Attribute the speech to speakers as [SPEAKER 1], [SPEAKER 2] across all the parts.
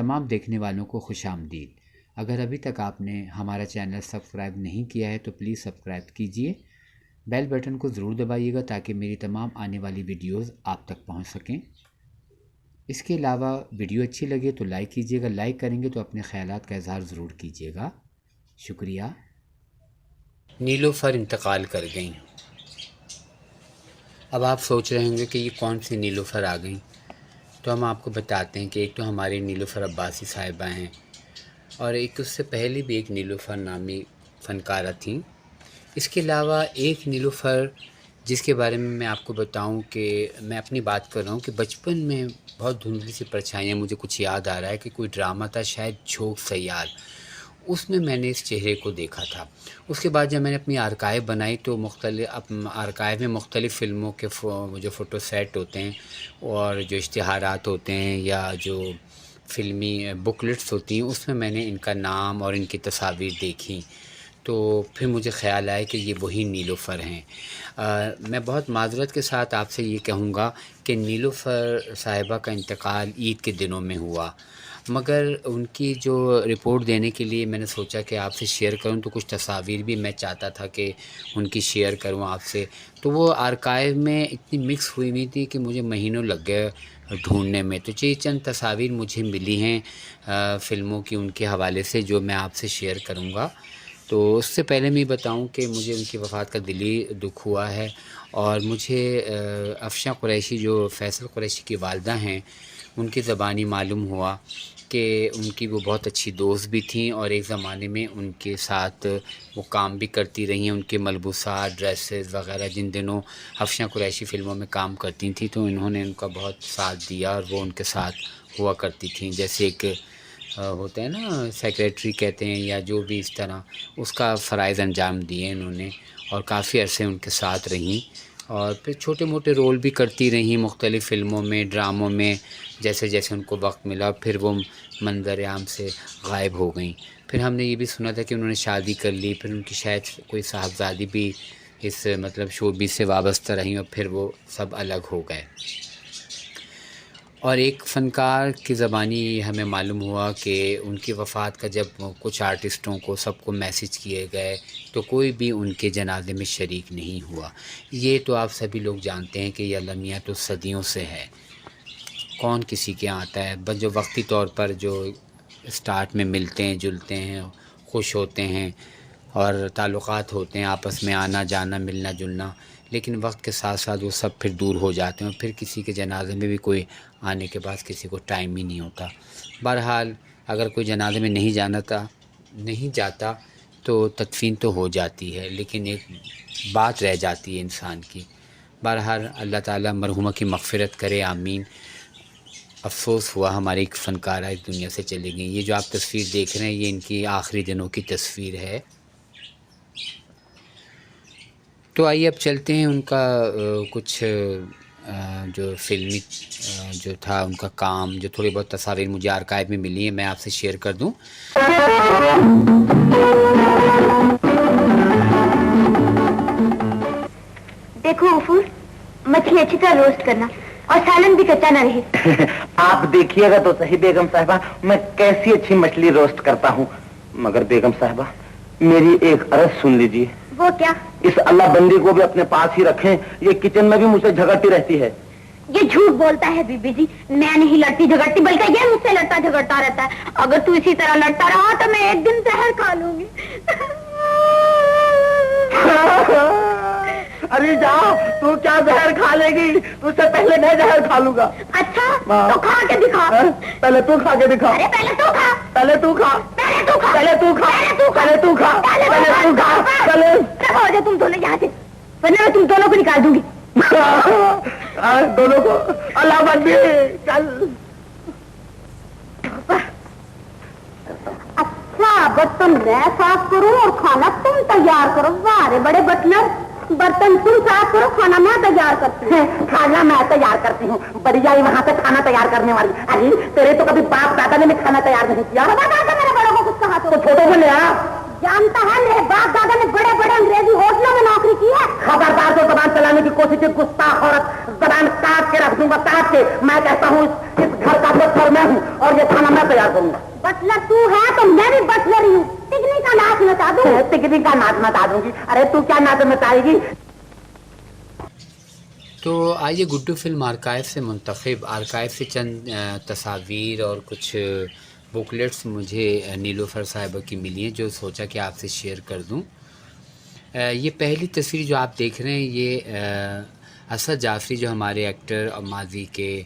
[SPEAKER 1] तमाम देखने वालों को खुशामदीद। अगर अभी तक आपने हमारा चैनल सब्सक्राइब नहीं किया है तो प्लीज़ सब्सक्राइब कीजिए। बेल बटन को ज़रूर दबाइएगा ताकि मेरी तमाम आने वाली वीडियोस आप तक पहुंच सकें। इसके अलावा वीडियो अच्छी लगे तो लाइक कीजिएगा। लाइक करेंगे तो अपने ख़यालात का इजहार ज़रूर कीजिएगा। शुक्रिया। नीलोफ़र इंतकाल कर गईं। अब आप सोच रहे होंगे कि ये कौन सी नीलोफ़र आ गई, तो हम आपको बताते हैं कि एक तो हमारी नीलोफ़र अब्बासी साहिबा हैं और एक उससे पहले भी एक नीलोफ़र नामी फ़नकारा थी। इसके अलावा एक नीलोफ़र जिसके बारे में मैं आपको बताऊं कि मैं अपनी बात कर रहा हूं कि बचपन में बहुत धुंधली सी परछाइयाँ, मुझे कुछ याद आ रहा है कि कोई ड्रामा था शायद झोंक सयार, उसमें मैंने इस चेहरे को देखा था। उसके बाद जब मैंने अपनी आर्काइव बनाई तो आर्काइव में मुख्तलिफ़ फ़िल्मों के जो फ़ोटो सेट होते हैं और जो इश्तिहारात होते हैं या जो फ़िल्मी बुकलेट्स होती हैं, उसमें मैंने इनका नाम और इनकी तस्वीर देखी। तो फिर मुझे ख़्याल आया कि ये वही नीलोफ़र हैं। मैं बहुत माज़रत के साथ आपसे ये कहूँगा कि नीलोफ़र साहिबा का इंतकाल ईद के दिनों में हुआ, मगर उनकी जो रिपोर्ट देने के लिए मैंने सोचा कि आपसे शेयर करूं, तो कुछ तस्वीर भी मैं चाहता था कि उनकी शेयर करूं आपसे। तो वो आर्काइव में इतनी मिक्स हुई थी कि मुझे महीनों लग गए ढूंढने में। तो ये चंद तस्वीर मुझे मिली हैं फ़िल्मों की उनके हवाले से, जो मैं आपसे शेयर करूँगा। तो उससे पहले मैं बताऊं कि मुझे उनकी वफ़ात का दिली दुख हुआ है और मुझे अफ़शा कुरैशी जो फ़ैसल कुरैशी की वालदा हैं, उनकी ज़बानी मालूम हुआ कि उनकी वो बहुत अच्छी दोस्त भी थीं और एक ज़माने में उनके साथ वो काम भी करती रही हैं। उनके मलबूसात, ड्रेसेस वग़ैरह जिन दिनों अफ़शा कुरैशी फ़िल्मों में काम करती थी तो इन्होंने उनका बहुत साथ दिया और वो उनके साथ हुआ करती थीं। जैसे एक होता है ना, सेक्रेटरी कहते हैं या जो भी, इस तरह उसका फ़राइज़ अंजाम दिए इन्होंने और काफ़ी अरसे उनके साथ रहीं और फिर छोटे मोटे रोल भी करती रहीं मुख्तलिफ़ फ़िल्मों में, ड्रामों में, जैसे जैसे उनको वक्त मिला। फिर वो मंज़र आम से गायब हो गई। फिर हमने ये भी सुना था कि उन्होंने शादी कर ली, फिर उनकी शायद कोई साहबज़ादी भी इस मतलब शोबिज़ से वाबस्ता रहीं और फिर वो सब अलग हो गए। और एक फ़नकार की ज़बानी हमें मालूम हुआ कि उनकी वफ़ात का जब कुछ आर्टिस्टों को सबको मैसेज किए गए तो कोई भी उनके जनाजे में शरीक नहीं हुआ। ये तो आप सभी लोग जानते हैं कि ये अलमिया तो सदियों से है, कौन किसी के यहाँ आता है। बस जो वक्ती तौर पर जो स्टार्ट में मिलते हैं, जुलते हैं, खुश होते हैं और ताल्लुक़ात होते हैं, आपस में आना जाना, मिलना जुलना, लेकिन वक्त के साथ साथ वो सब फिर दूर हो जाते हैं और फिर किसी के जनाजे में भी कोई आने के बाद किसी को टाइम ही नहीं होता। बहरहाल अगर कोई जनाजे में नहीं जाता तो तदफीन तो हो जाती है, लेकिन एक बात रह जाती है इंसान की। बहरहाल अल्लाह ताला मरहुमा की मग़फ़िरत करे, आमीन। अफ़सोस हुआ हमारी एक फ़नकारा इस दुनिया से चली गई। ये जो आप तस्वीर देख रहे हैं ये इनकी आखिरी दिनों की तस्वीर है। तो आइए अब चलते हैं उनका कुछ जो फ़िल्मी जो था उनका काम, जो थोड़ी बहुत तस्वीर मुझे आर्काइव में मिली है, मैं आपसे शेयर कर दूं।
[SPEAKER 2] देखो उफूर, मछली अच्छी तरह रोस्ट करना और सालन भी कच्चा ना रहे।
[SPEAKER 3] आप देखिएगा तो सही बेगम साहिबा, मैं कैसी अच्छी मछली रोस्ट करता हूँ। मगर बेगम साहिबा, मेरी एक अर्ज सुन लीजिए।
[SPEAKER 2] वो क्या?
[SPEAKER 3] इस अल्लाह बंदी को भी अपने पास ही रखें, ये किचन में भी मुझसे झगड़ती रहती है।
[SPEAKER 2] ये झूठ बोलता है बीबी जी, मैं नहीं लड़ती झगड़ती, बल्कि ये मुझसे लड़ता झगड़ता रहता है। अगर तू इसी तरह लड़ता रहा तो मैं एक दिन जहर खा लूंगी।
[SPEAKER 3] अरे जा, तू क्या जहर खा लेगी? तुझसे पहले मैं जहर खा लूंगा।
[SPEAKER 2] अच्छा तो खा के दिखा।
[SPEAKER 3] पहले तू खा के दिखा।
[SPEAKER 2] अरे पहले तू खा।
[SPEAKER 3] पहले तू खा।
[SPEAKER 2] पहले तू खा।
[SPEAKER 3] पहले तू खा। पहले तू खा। पहले तू खा। पहले
[SPEAKER 2] रखो जा तुम दोनों यहाँ से, वरना मैं तुम दोनों को निकाल दूंगी।
[SPEAKER 3] दोनों को अल्लाह बंदी चल।
[SPEAKER 2] अच्छा बर्तन मैं साफ करूं और खाना तुम तैयार करो। वारे बड़े बटलर, बर्तन तुम साफ करो, खाना मैं तैयार करती हूँ।
[SPEAKER 3] खाना मैं तैयार करती हूँ, बढ़िया ही वहाँ पे खाना तैयार करने वाली। अरे तेरे तो कभी बाप दादा ने खाना तैयार नहीं किया।
[SPEAKER 2] मेरे बड़ों को कुछ कहा तो
[SPEAKER 3] छोटों को ले आ।
[SPEAKER 2] जानता है मेरे बाप दादा ने बड़े बड़े अंग्रेजी होटलों में नौकरी की है।
[SPEAKER 3] खबरदार तो जबान चला बचाने की कोशिश की गुस्ताख औरत, जबान काट के रख दूंगा, काट के। मैं कहता हूँ इस घर का बटलर मैं हूँ और ये खाना मैं तैयार करूंगा।
[SPEAKER 2] बटलर तू है तो मैं भी बटलर ही हूँ। तिगनी का नाच नचा दूँ।
[SPEAKER 3] तिगनी का नाच नचा दूंगी? अरे तू क्या नाच नचाएगी?
[SPEAKER 1] तो आइए गुड्डू फिल्म आर्काइव से मुंतखब आर्काइव से चंद तस्वीर और कुछ बुकलेट्स मुझे नीलोफर साहिबा की मिली हैं, जो सोचा कि आपसे शेयर कर दूं। ये पहली तस्वीर जो आप देख रहे हैं, ये असद जाफरी, जो हमारे एक्टर और माजी के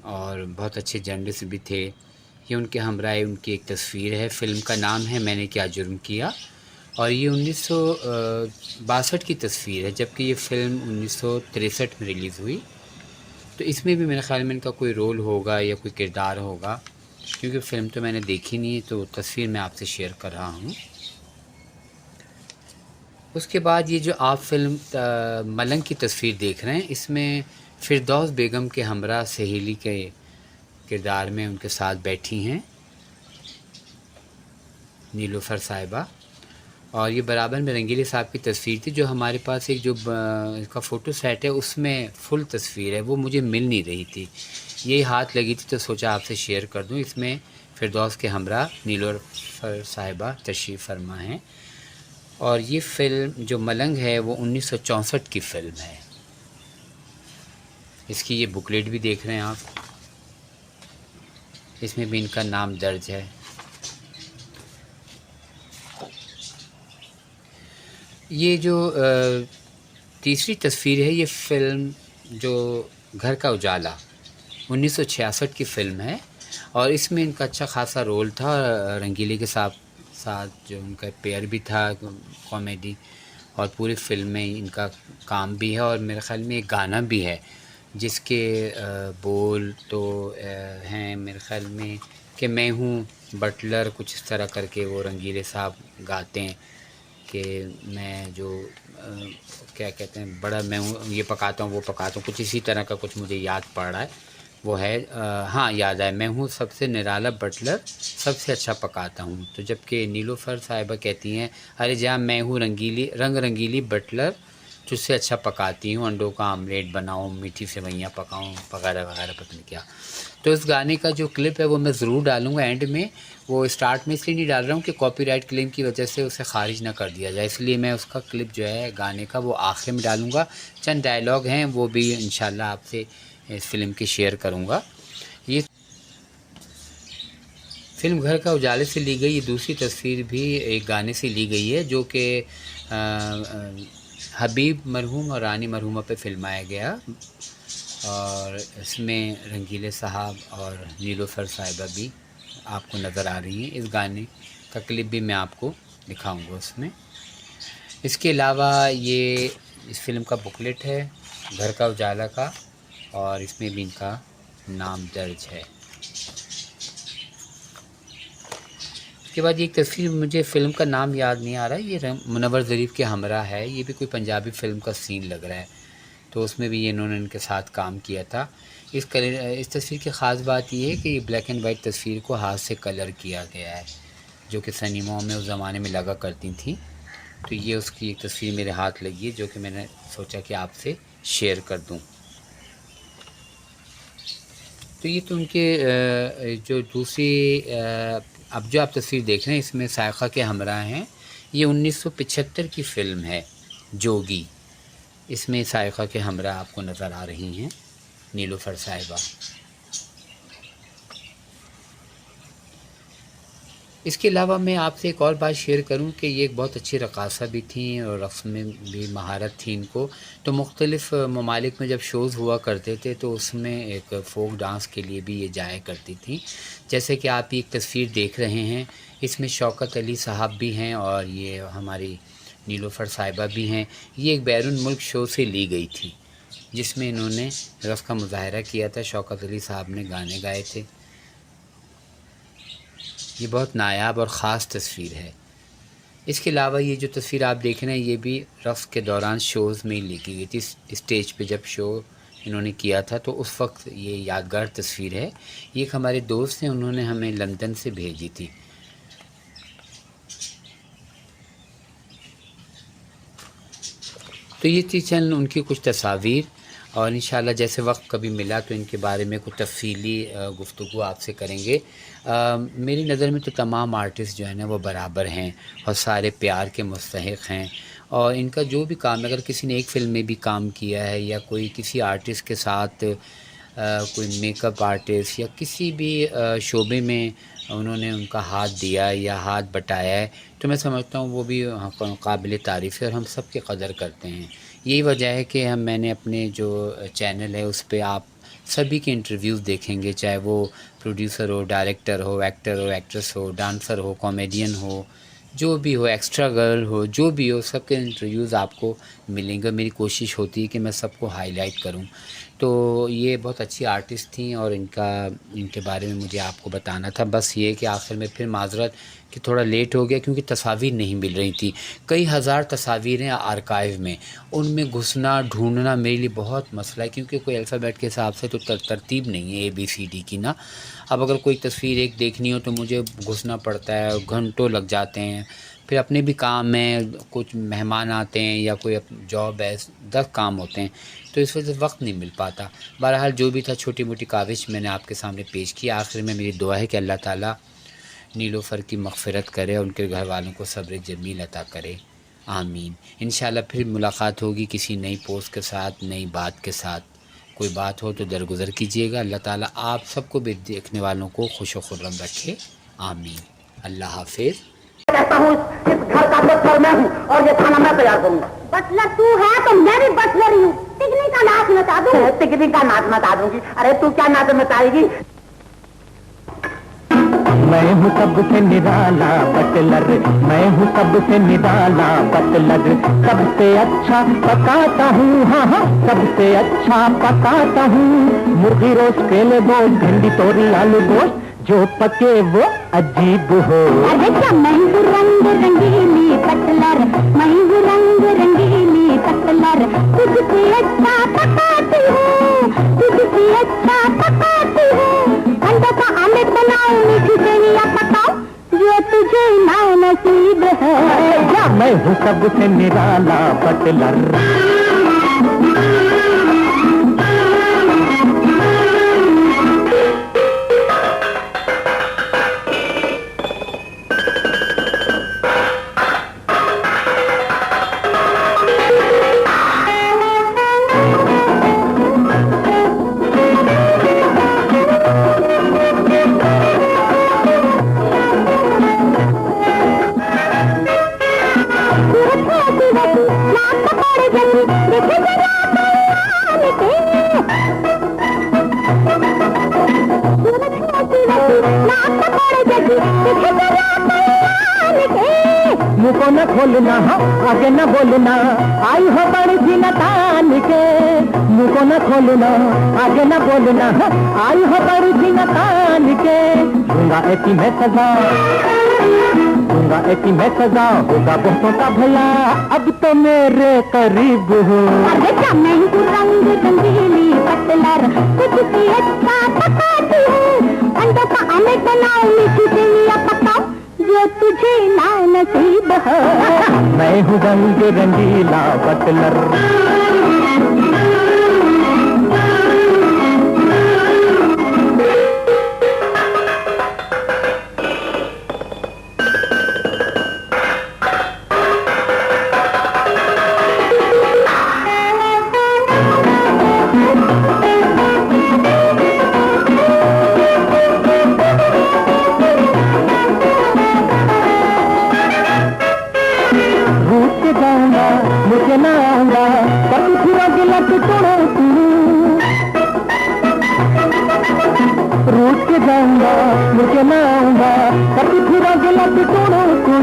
[SPEAKER 1] और बहुत अच्छे जर्नलिस्ट भी थे, ये उनके हमराह उनकी एक तस्वीर है। फ़िल्म का नाम है मैंने क्या जुर्म किया, और ये 1962 की तस्वीर है, जबकि ये फ़िल्म 1963 में रिलीज़ हुई। तो इसमें भी मेरे ख़्याल में इनका कोई रोल होगा या कोई किरदार होगा, क्योंकि फ़िल्म तो मैंने देखी नहीं है, तो तस्वीर मैं आपसे शेयर कर रहा हूँ। उसके बाद ये जो आप फ़िल्म मलंग की तस्वीर देख रहे हैं, इसमें फ़िरदौस बेगम के हमरा सहेली के किरदार में उनके साथ बैठी हैं नीलोफर साहिबा। और ये बराबर में रंगीले साहब की तस्वीर थी, जो हमारे पास एक जो इसका फ़ोटो सेट है उसमें फुल तस्वीर है, वो मुझे मिल नहीं रही थी, यही हाथ लगी थी, तो सोचा आपसे शेयर कर दूं। इसमें फ़िरदौस के हमरा नीलोफर साहिबा तशरीफ़ फरमा हैं। और ये फ़िल्म जो मलंग है वो 1964 की फ़िल्म है। इसकी ये बुकलेट भी देख रहे हैं आप, इसमें भी इनका नाम दर्ज है। ये जो तीसरी तस्वीर है, ये फ़िल्म जो घर का उजाला 1966 की फ़िल्म है, और इसमें इनका अच्छा खासा रोल था। रंगीले के साथ जो उनका पेयर भी था कॉमेडी, और पूरी फ़िल्म में इनका काम भी है। और मेरे ख़्याल में एक गाना भी है जिसके बोल तो हैं मेरे ख़्याल में कि मैं हूँ बटलर, कुछ इस तरह करके वो रंगीले साहब गाते हैं कि मैं जो क्या कहते हैं, बड़ा मैं हूँ, ये पकाता हूँ वो पकाता हूँ, कुछ इसी तरह का कुछ मुझे याद पड़ रहा है। वो है हाँ याद आया, मैं हूँ सबसे निराला बटलर, सबसे अच्छा पकाता हूँ। तो जबकि नीलोफर साहिबा कहती हैं, अरे जहाँ मैं हूँ रंग रंगीली बटलर, तुझसे अच्छा पकाती हूँ, अंडों का आमलेट बनाऊँ, मीठी सेवइयाँ पकाऊँ, वगैरह वगैरह, पता नहीं क्या। तो इस गाने का जो क्लिप है वो मैं ज़रूर डालूँगा एंड में। वो स्टार्ट में इसलिए नहीं डाल रहा हूँ कि कॉपीराइट क्लेम की वजह से उसे ख़ारिज ना कर दिया जाए, इसलिए मैं उसका क्लिप जो है गाने का वो आखिर में डालूँगा। चंद डायलॉग हैं वो भी इंशाल्लाह आपसे इस फ़िल्म की शेयर करूँगा। ये फ़िल्म घर का उजाले से ली गई ये दूसरी तस्वीर भी एक गाने से ली गई है, जो कि हबीब मरहूम और रानी मरहूमा पे फिल्माया गया। और इसमें रंगीले साहब और नीलोफर साहिबा भी आपको नज़र आ रही हैं। इस गाने का क्लिप भी मैं आपको दिखाऊंगा उसमें। इसके अलावा ये इस फिल्म का बुकलेट है घर का उजाला का, और इसमें भी इनका नाम दर्ज है। उसके बाद ये एक तस्वीर, मुझे फ़िल्म का नाम याद नहीं आ रहा है, ये मुनव्वर ज़रीफ़ के हमरा है, ये भी कोई पंजाबी फ़िल्म का सीन लग रहा है, तो उसमें भी ये इन्होंने इनके साथ काम किया था। इस तस्वीर की ख़ास बात ये है कि ये ब्लैक एंड वाइट तस्वीर को हाथ से कलर किया गया है, जो कि सिनेमाओं में उस ज़माने में लगा करती थी। तो ये उसकी एक तस्वीर मेरे हाथ लगी है, जो कि मैंने सोचा कि आपसे शेयर कर दूँ। तो ये तो उनके जो दूसरी अब जो आप तस्वीर देख रहे हैं, इसमें सायक़ा के हमरा हैं। ये 1975 की फ़िल्म है जोगी, इसमें सायक़ा के हमरा आपको नज़र आ रही हैं नीलोफर साहिबा। इसके अलावा मैं आपसे एक और बात शेयर करूं कि ये एक बहुत अच्छी रक़ासा भी थी और रक़्स में भी महारत थी इनको। तो मुख्तलिफ़ ममालिक में जब शोज़ हुआ करते थे तो उसमें एक फ़ोक डांस के लिए भी ये जाया करती थी। जैसे कि आप एक तस्वीर देख रहे हैं, इसमें शौकत अली साहब भी हैं और ये हमारी नीलोफर साहिबा भी हैं। ये एक बैरून मुल्क शो से ली गई थी जिसमें इन्होंने रक़्स का मुज़ाहरा किया था। शौकत अली साहब ने गाने गाए थे। ये बहुत नायाब और ख़ास तस्वीर है। इसके अलावा ये जो तस्वीर आप देख रहे हैं, ये भी रक़्स के दौरान शोज़ में लेकी गई थी। स्टेज पे जब शो इन्होंने किया था तो उस वक्त ये यादगार तस्वीर है। ये एक हमारे दोस्त हैं, उन्होंने हमें लंदन से भेजी थी। तो ये थी चंद उनकी कुछ तस्वीर, और इंशाल्लाह जैसे वक्त कभी मिला तो इनके बारे में कुछ तफसीली गुफ्तगू आपसे करेंगे। मेरी नज़र में तो तमाम आर्टिस्ट जो है ना वो बराबर हैं और सारे प्यार के मुस्तहिक़ हैं, और इनका जो भी काम है, अगर किसी ने एक फ़िल्म में भी काम किया है या कोई किसी आर्टिस्ट के साथ कोई मेकअप आर्टिस्ट या किसी भी शोबे में उन्होंने उनका हाथ दिया या हाथ बटाया है, तो मैं समझता हूँ वो भी काबिल तारीफ़ है और हम सब की कदर करते हैं। यही वजह है कि मैंने अपने जो चैनल है उस पे आप सभी के इंटरव्यूज़ देखेंगे, चाहे वो प्रोड्यूसर हो, डायरेक्टर हो, एक्टर हो, एक्ट्रेस हो, डांसर हो, कॉमेडियन हो, जो भी हो, एक्स्ट्रा गर्ल हो, जो भी हो, सबके इंटरव्यूज़ आपको मिलेंगे। मेरी कोशिश होती है कि मैं सबको हाईलाइट करूं। तो ये बहुत अच्छी आर्टिस्ट थी और इनके बारे में मुझे आपको बताना था। बस ये कि आखिर में फिर माज़रत कि थोड़ा लेट हो गया क्योंकि तस्वीर नहीं मिल रही थी। कई हज़ार तस्वीरें आर्काइव में, उनमें घुसना ढूंढना मेरे लिए बहुत मसला है, क्योंकि कोई अल्फ़ाबेट के हिसाब से तो तरतीब नहीं है ABCD की ना। अब अगर कोई तस्वीर एक देखनी हो तो मुझे घुसना पड़ता है, घंटों लग जाते हैं, फिर अपने भी काम में कुछ मेहमान आते हैं या कोई जॉब है, 10 काम होते हैं, तो इस वजह से वक्त नहीं मिल पाता। बहरहाल जो भी था छोटी मोटी काविश मैंने आपके सामने पेश की। आखिर में मेरी दुआ है कि अल्लाह ताला नीलोफ़र की मग़फ़िरत करे और उनके घर वालों को सब्र जमील अता करे, आमीन। इंशाल्लाह फिर मुलाकात होगी किसी नई पोस्ट के साथ, नई बात के साथ। कोई बात हो तो दरगुज़र कीजिएगा। अल्लाह ताला आप सबको भी देखने वालों को खुश व खुर्रम रखे, आमीन। अल्लाह हाफिज़।
[SPEAKER 3] कहता हूँ इस घर का बटलर मैं हूँ और ये खाना मैं तैयार करूँगा।
[SPEAKER 2] बटलर तू है तो मैं भी बटलर ही हूँ। तिगनी का नाच नचा दूँ।
[SPEAKER 3] तिगनी का नाच नचा दूंगी? अरे तू क्या नाच नचाएगी? मैं हूँ सबसे निराला बटलर, मैं हूँ सबसे निराला बटलर, सबसे अच्छा पकाता हूँ, हाँ हाँ सबसे अच्छा पकाता हूँ। मुर्गी रोस्ट, केले गोश्त, भिंडी तोरी आलू गोश्त, जो पके वो अजीब हो।
[SPEAKER 2] अरे क्या मैं हूँ रंग रंगीली बटलर, मैं हूँ रंग रंगीली बटलर, तुझसे अच्छा पकाती हूँ, तुझसे अच्छा पकाती हूँ। अंडों का आमलेट बनाऊं, मीठी सेवियां पकाऊं, जो तुझे ना नसीब है।
[SPEAKER 3] क्या मैं हूँ सबसे निराला बटलर। मुँह को न खोलना, आगे न बोलना, आई हो बड़ी जिनतान के। मुँह को न खोलना, आगे न बोलना, आई हो बड़ी जिनतान के। दूंगा ऐसी मैं सजा, दूंगा ऐसी मैं सजा, होगा बहुतों का भला, अब तो मेरे करीब हो।
[SPEAKER 2] अरे क्या मैं हूँ रंग रंगीली बटलर, तुझसे अच्छा पकाती हूँ। अंडों का आमलेट बनाऊं, मीठी सेवियां पकाऊं, जो तुझे ना नसीब है।
[SPEAKER 3] मैं हूँ रंग रंगीला बटलर। मुझे ना आऊंगा कभी फिरोगी लट तोड़ो तू, रूठ के जाऊंगा मुझे ना आऊंगा कभी फिरोगी लट तोड़ो तू।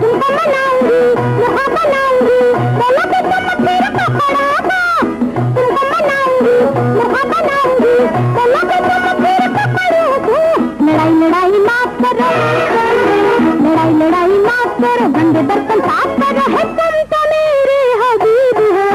[SPEAKER 2] तुमको मनाऊंगी, यहाँ बनाऊंगी, बोला बेटा मैं तेरे को पढ़ाऊंगा। तुमको मनाऊंगी, यहाँ बनाऊंगी, बोला बेटा मैं तेरे को पढ़ाऊंगा। लड़ाई लड़ाई माफ करो, लड़ाई लड़ाई माफ करो, गंदे बर्तन साफ करो, है तुम तो मेरे हबीब हो।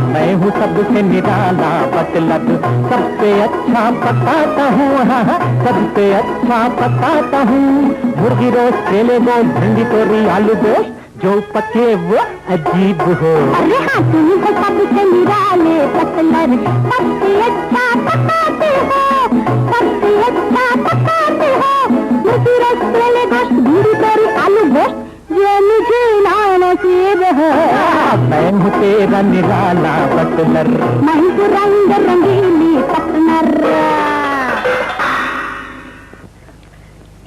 [SPEAKER 3] मैं हूँ सबसे निराला बटलर, सबसे अच्छा पकाता हूँ, हाँ हाँ सबसे अच्छा पकाता हूँ। मुर्गी रोस्ट, केले गोश्त, भिंडी तोरी आलू गोश्त, जो पके वो अजीब हो।
[SPEAKER 2] अरे हाँ तुम हो सबसे निराले पतलर, सबसे अच्छा पकाते हो, सबसे अच्छा पकाते हो। मुझे रसगुल्ले गोश्त, भिंडी करी आलू गोश्त, ये मुझे नानसीब है।
[SPEAKER 3] मैं हूँ तेरा निराला बटलर,
[SPEAKER 2] मैं हूँ रंग रंगीली पतलर।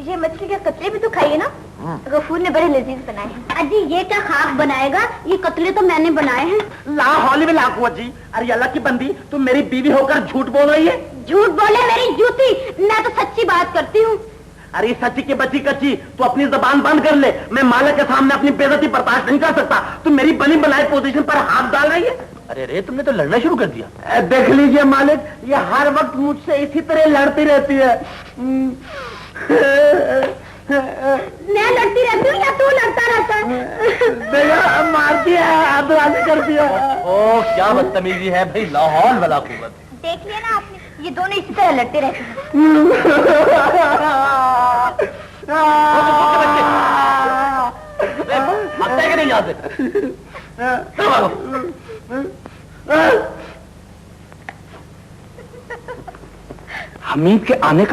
[SPEAKER 2] ये मछली के कतले भी तो खाइए ना, गफूर ने बड़े लजीज बनाए हैं। अजी ये क्या खाक बनाएगा, ये कतले तो मैंने बनाए हैं।
[SPEAKER 3] ला हौली में लाखू जी। अरे अल्लाह की बंदी, तुम मेरी बीवी होकर झूठ बोल रही है।
[SPEAKER 2] झूठ बोले मेरी जूती, मैं तो सच्ची बात करती हूँ।
[SPEAKER 3] अरे सच्ची की बच्ची कच्ची, तू अपनी जबान बंद कर ले। मैं मालिक के सामने अपनी बेइज्जती बर्दाश्त नहीं कर सकता। तुम मेरी बनी बनाई पोजीशन पर हाथ डाल रही है। अरे रे, तुमने तो लड़ना शुरू कर दिया। देख लीजिए मालिक, ये हर वक्त मुझसे इसी तरह लड़ती रहती है।
[SPEAKER 2] मैं लड़ती रहती हूँ या तू लड़ता रहता है?
[SPEAKER 3] देखा, मारती है, आदराजी करती है। ओ क्या बदतमीजी है भाई, लाहौल वाला कुव्वत।
[SPEAKER 2] देख लिया ना आपने, ये दोनों इसी तरह लड़ते रहते हैं।
[SPEAKER 3] हत्या के नहीं याद हमीद के आने का